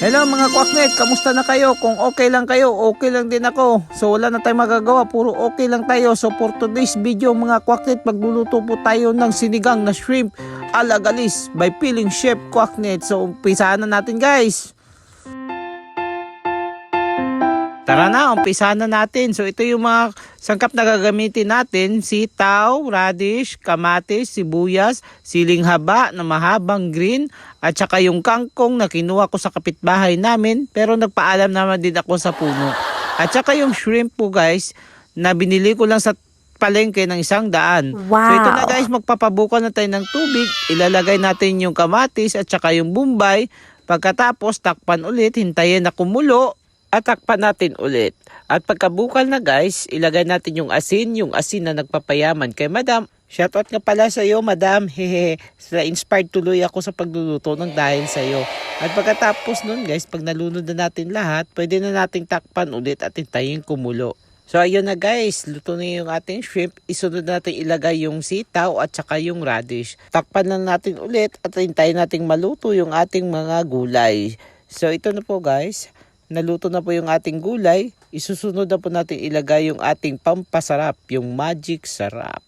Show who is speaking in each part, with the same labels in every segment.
Speaker 1: Hello mga kwaknet, kamusta na kayo? Kung okay lang kayo, okay lang din ako. So wala na tayong magagawa, puro okay lang tayo. So for today's video mga kwaknet, magluluto po tayo ng sinigang na shrimp alagalis by Piling Chef Kwaknet. So umpisahan na natin guys. Tara na, umpisahan na natin. So ito yung mga sangkap na gagamitin natin. Sitaw, radish, kamatis, sibuyas, siling haba na mahabang green, at saka yung kangkong na kinuha ko sa kapitbahay namin pero nagpaalam naman din ako sa puno. At saka yung shrimp po guys na binili ko lang sa palengke ng 100.
Speaker 2: Wow.
Speaker 1: So ito na guys, magpapabukan na tayo ng tubig. Ilalagay natin yung kamatis at saka yung bombay. Pagkatapos takpan ulit, hintayin na kumulo. At takpan natin ulit. At pagkabukal na guys, ilagay natin yung asin na nagpapayaman kay Madam. Shoutout nga pala sa iyo Madam, hehe. Na-inspired tuloy ako sa pagluluto ng dahil sa iyo. At pagkatapos nun guys, pag nalunod na natin lahat, pwede na nating takpan ulit at hintayin kumulo. So ayun na guys, luto na yung ating shrimp. Isunod natin ilagay yung sitaw at saka yung radish. Takpan lang natin ulit at hintayin nating maluto yung ating mga gulay. So ito na po guys. Naluto na po yung ating gulay, isusunod na po natin ilagay yung ating pampasarap, yung magic sarap.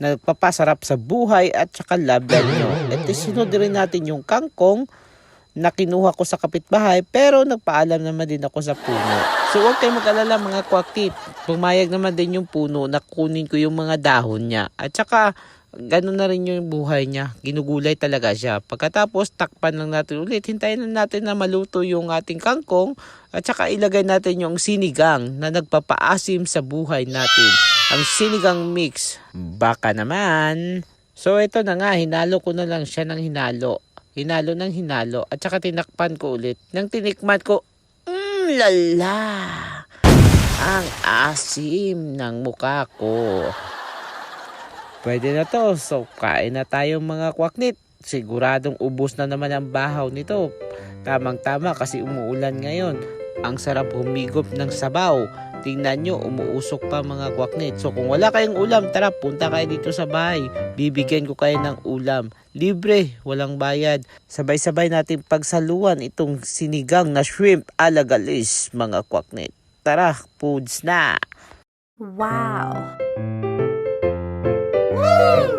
Speaker 1: Nagpapasarap sa buhay at saka laban nyo. At isunod rin natin yung kangkong na kinuha ko sa kapitbahay pero nagpaalam naman din ako sa puno. So huwag kayong mag-alala mga kwakit. Pumayag naman din yung puno na kunin ko yung mga dahon niya. At saka ganun na rin yung buhay niya. Ginugulay talaga siya. Pagkatapos takpan lang natin ulit. Hintayin lang natin na maluto yung ating kangkong. At saka ilagay natin yung sinigang na nagpapaasim sa buhay natin. Ang sinigang mix. Baka naman. So ito na nga, hinalo ko na lang siya ng hinalo. Hinalo ng hinalo. At saka tinakpan ko ulit. Nang tinikman ko, lala! Ang asim ng mukha ko. Pwede na to. So kain na tayong mga kwaknit. Siguradong ubos na naman ang bahaw nito. Tamang-tama kasi umuulan ngayon. Ang sarap humigop ng sabaw. Tingnan nyo, umuusok pa mga kwaknit. So kung wala kayong ulam, tara punta kayo dito sa bahay. Bibigyan ko kayo ng ulam. Libre, walang bayad. Sabay-sabay natin pagsaluan itong sinigang na shrimp alagalis mga kwaknit. Tara, foods na!
Speaker 2: Wow.
Speaker 3: Woo!